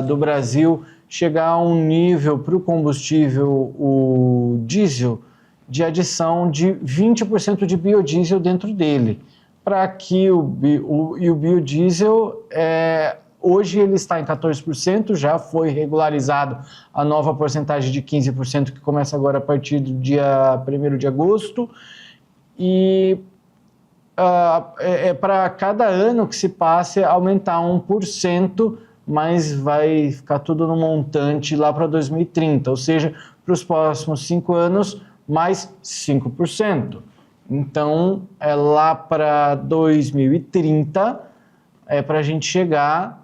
do Brasil chegar a um nível para o combustível, o diesel, de adição de 20% de biodiesel dentro dele. Para que o biodiesel... Hoje ele está em 14%, já foi regularizado a nova porcentagem de 15% que começa agora a partir do dia 1º de agosto. E para cada ano que se passe aumentar 1%, mas vai ficar tudo no montante lá para 2030, ou seja, para os próximos 5 anos, mais 5%. Então, lá para 2030, para a gente chegar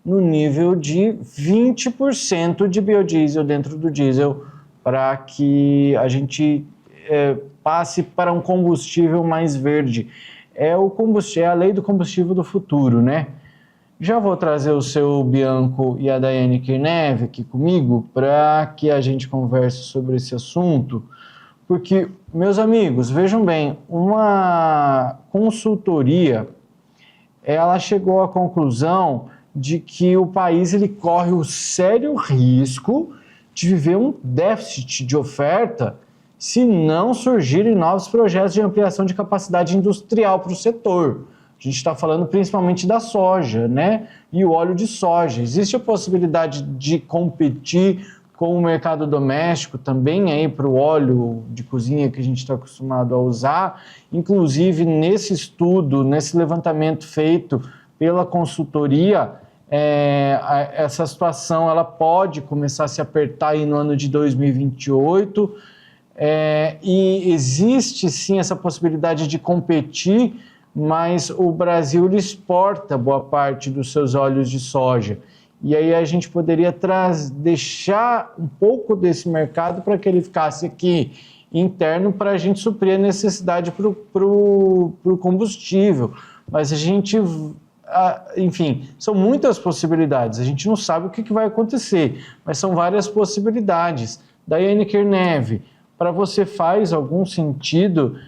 no nível de 20% de biodiesel dentro do diesel, para que a gente passe para um combustível mais verde. É a lei do combustível do futuro, né? Já vou trazer o seu Bianco e a Daiane Kirnev aqui comigo para que a gente converse sobre esse assunto, porque, meus amigos, vejam bem, uma consultoria, ela chegou à conclusão de que o país ele corre o sério risco de viver um déficit de oferta se não surgirem novos projetos de ampliação de capacidade industrial para o setor. A gente está falando principalmente da soja, né? E o óleo de soja. Existe a possibilidade de competir com o mercado doméstico também aí para o óleo de cozinha que a gente está acostumado a usar. Inclusive, nesse estudo, nesse levantamento feito pela consultoria, essa situação ela pode começar a se apertar aí no ano de 2028, e existe sim essa possibilidade de competir, mas o Brasil exporta boa parte dos seus óleos de soja. E aí a gente poderia deixar um pouco desse mercado para que ele ficasse aqui interno para a gente suprir a necessidade para o combustível. Mas a gente... enfim, são muitas possibilidades, a gente não sabe o que vai acontecer, mas são várias possibilidades. Daiane Kirnev, para você faz algum sentido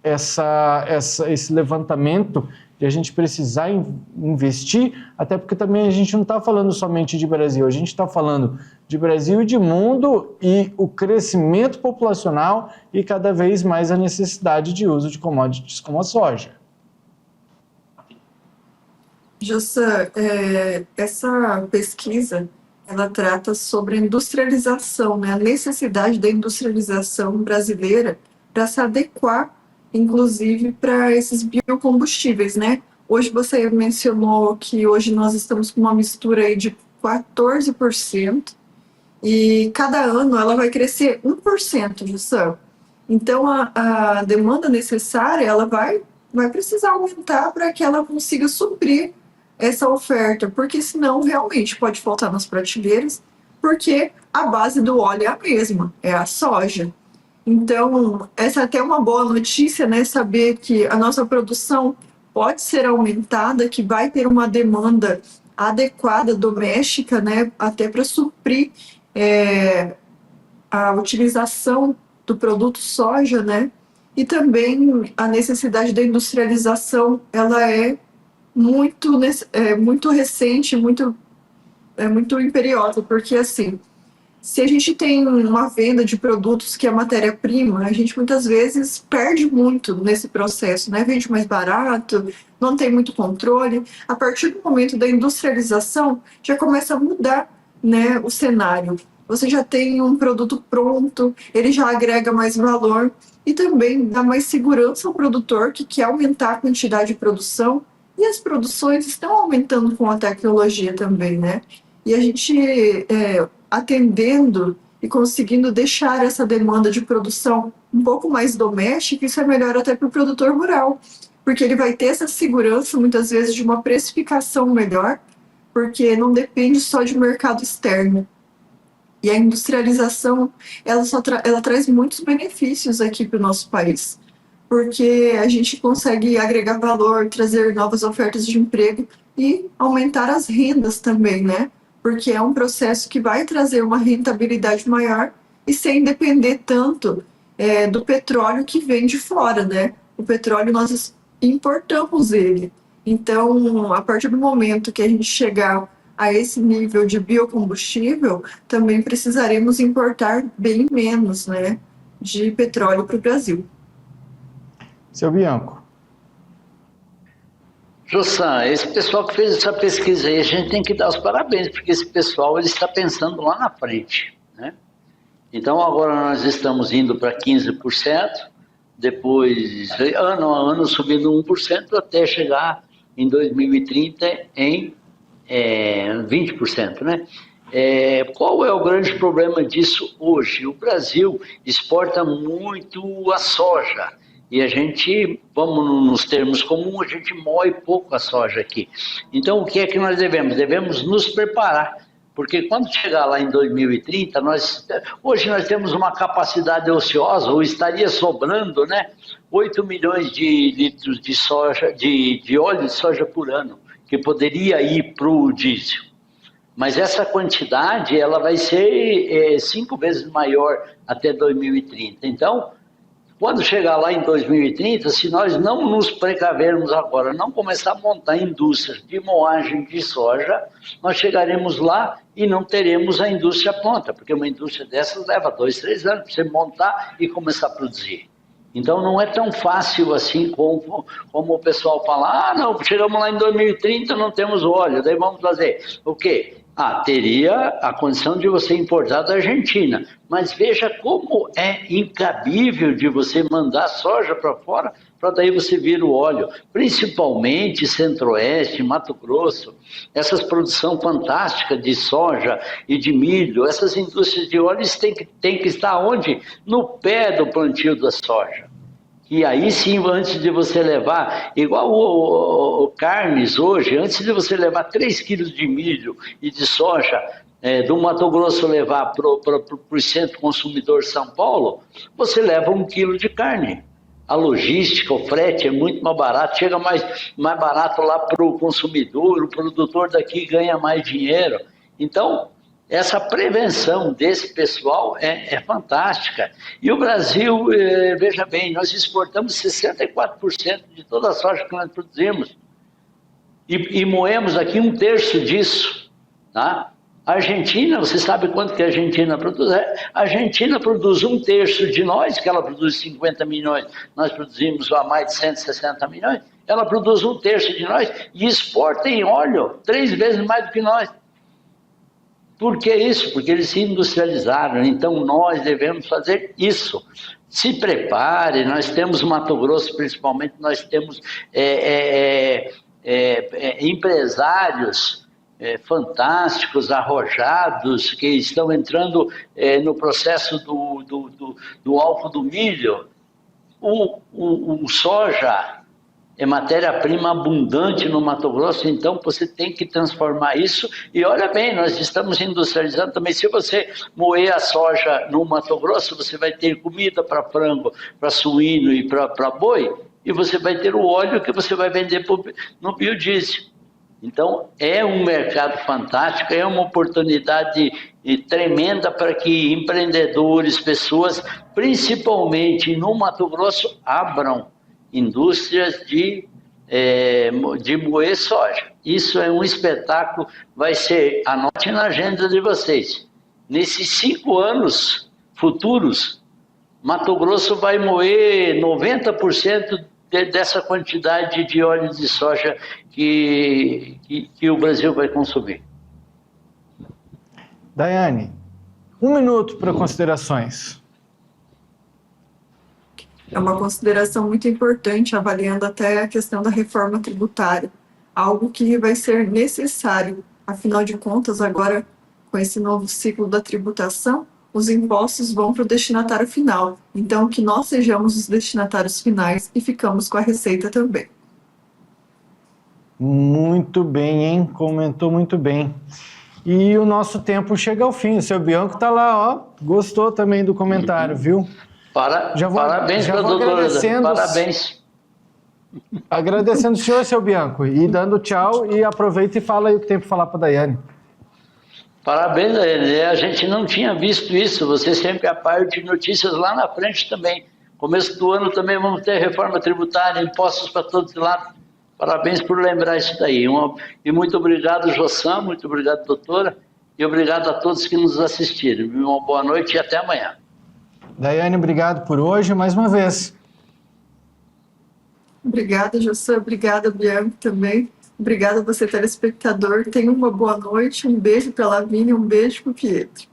esse levantamento de a gente precisar investir, até porque também a gente não está falando somente de Brasil, a gente está falando de Brasil e de mundo, e o crescimento populacional e cada vez mais a necessidade de uso de commodities como a soja. Jussan, essa pesquisa, ela trata sobre a industrialização, né? A necessidade da industrialização brasileira para se adequar, inclusive, para esses biocombustíveis, né? Hoje você mencionou que hoje nós estamos com uma mistura aí de 14%, e cada ano ela vai crescer 1%, Jussan. Então, a demanda necessária, ela vai precisar aumentar para que ela consiga suprir essa oferta, porque senão realmente pode faltar nas prateleiras, porque a base do óleo é a mesma, é a soja. Então, essa é até uma boa notícia, né? Saber que a nossa produção pode ser aumentada, que vai ter uma demanda adequada doméstica, né? Até para suprir a utilização do produto soja, né? E também a necessidade da industrialização, ela é muito recente, muito imperiosa, porque assim, se a gente tem uma venda de produtos que é matéria-prima, a gente muitas vezes perde muito nesse processo, né? Vende mais barato, não tem muito controle. A partir do momento da industrialização, já começa a mudar, né, o cenário. você já tem um produto pronto, ele já agrega mais valor e também dá mais segurança ao produtor que quer aumentar a quantidade de produção, e as produções estão aumentando com a tecnologia também, né? E a gente atendendo e conseguindo deixar essa demanda de produção um pouco mais doméstica, isso é melhor até para o produtor rural, porque ele vai ter essa segurança, muitas vezes, de uma precificação melhor, porque não depende só de mercado externo. E a industrialização, ela traz muitos benefícios aqui para o nosso país, porque a gente consegue agregar valor, trazer novas ofertas de emprego e aumentar as rendas também, né? Porque é um processo que vai trazer uma rentabilidade maior e sem depender tanto do petróleo que vem de fora, né? O petróleo nós importamos ele. Então, a partir do momento que a gente chegar a esse nível de biocombustível, também precisaremos importar bem menos, né, de petróleo para o Brasil. Seu Bianco. Jossan, esse pessoal que fez essa pesquisa aí, a gente tem que dar os parabéns, porque esse pessoal ele está pensando lá na frente, né? Então agora nós estamos indo para 15%, depois ano a ano subindo 1%, até chegar em 2030 em 20%, né? Qual é o grande problema disso hoje? O Brasil exporta muito a soja. E a gente, vamos nos termos comuns, a gente moe pouco a soja aqui. Então, o que é que nós devemos? Devemos nos preparar, porque quando chegar lá em 2030, hoje nós temos uma capacidade ociosa, ou estaria sobrando, né, 8 milhões de litros de soja, de óleo de soja por ano, que poderia ir para o diesel. Mas essa quantidade ela vai ser 5 vezes maior até 2030. Então, quando chegar lá em 2030, se nós não nos precavermos agora, não começar a montar indústrias de moagem de soja, nós chegaremos lá e não teremos a indústria pronta, porque uma indústria dessas leva 2, 3 anos para você montar e começar a produzir. Então não é tão fácil assim como o pessoal fala, não, chegamos lá em 2030, não temos óleo, daí vamos fazer o quê? Teria a condição de você importar da Argentina, mas veja como é incabível de você mandar soja para fora, para daí você vir o óleo, principalmente Centro-Oeste, Mato Grosso, essas produção fantástica de soja e de milho, essas indústrias de óleo têm que estar onde? No pé do plantio da soja. E aí sim, antes de você levar, igual o carnes hoje, antes de você levar 3 quilos de milho e de soja do Mato Grosso levar para o centro consumidor de São Paulo, você leva 1 quilo de carne. A logística, o frete é muito mais barato, chega mais barato lá para o consumidor, o produtor daqui ganha mais dinheiro. Então, essa prevenção desse pessoal é fantástica. E o Brasil, veja bem, nós exportamos 64% de toda a soja que nós produzimos. E moemos aqui 1/3 disso. Tá? A Argentina, você sabe quanto que a Argentina produz? A Argentina produz 1/3 de nós, que ela produz 50 milhões, nós produzimos a mais de 160 milhões, ela produz 1/3 de nós e exporta em óleo 3 vezes mais do que nós. Por que isso? Porque eles se industrializaram, então nós devemos fazer isso. Se prepare, nós temos Mato Grosso, principalmente, nós temos empresários fantásticos, arrojados, que estão entrando no processo do álcool do milho. O soja é matéria-prima abundante no Mato Grosso, então você tem que transformar isso. E olha bem, nós estamos industrializando também. Se você moer a soja no Mato Grosso, você vai ter comida para frango, para suíno e para boi, e você vai ter o óleo que você vai vender no biodiesel. Então, é um mercado fantástico, é uma oportunidade tremenda para que empreendedores, pessoas, principalmente no Mato Grosso, abram indústrias de moer soja. Isso é um espetáculo, vai ser, anote na agenda de vocês, nesses 5 anos futuros, Mato Grosso vai moer 90% dessa quantidade de óleo de soja que o Brasil vai consumir. Daiane, Um minuto para considerações. É uma consideração muito importante, avaliando até a questão da reforma tributária, algo que vai ser necessário. Afinal de contas, agora, com esse novo ciclo da tributação, os impostos vão para o destinatário final. Então, que nós sejamos os destinatários finais e ficamos com a receita também. Muito bem, hein? Comentou muito bem. E o nosso tempo chega ao fim. O seu Bianco está lá, ó. Gostou também do comentário, viu? Parabéns para a doutora. Parabéns. Agradecendo o senhor, seu Bianco. E dando tchau. E aproveita e fala aí o que tem para falar para a Daiane. Parabéns, Daiane. A gente não tinha visto isso. Você sempre é a par de notícias lá na frente também. Começo do ano também vamos ter reforma tributária, impostos para todos os lados. Parabéns por lembrar isso daí. E muito obrigado, Jossam. Muito obrigado, doutora. E obrigado a todos que nos assistiram. Uma boa noite e até amanhã. Daiane, obrigado por hoje mais uma vez. Obrigada, Jossam. Obrigada, Bianco, também. Obrigada a você, telespectador. Tenha uma boa noite. Um beijo para a Lavínia, um beijo para o Pietro.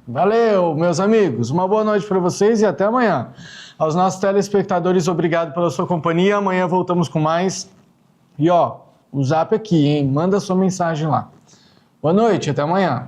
Valeu, meus amigos. Uma boa noite para vocês e até amanhã. Aos nossos telespectadores, obrigado pela sua companhia. Amanhã voltamos com mais. E ó, o zap aqui, hein? Manda sua mensagem lá. Boa noite, até amanhã.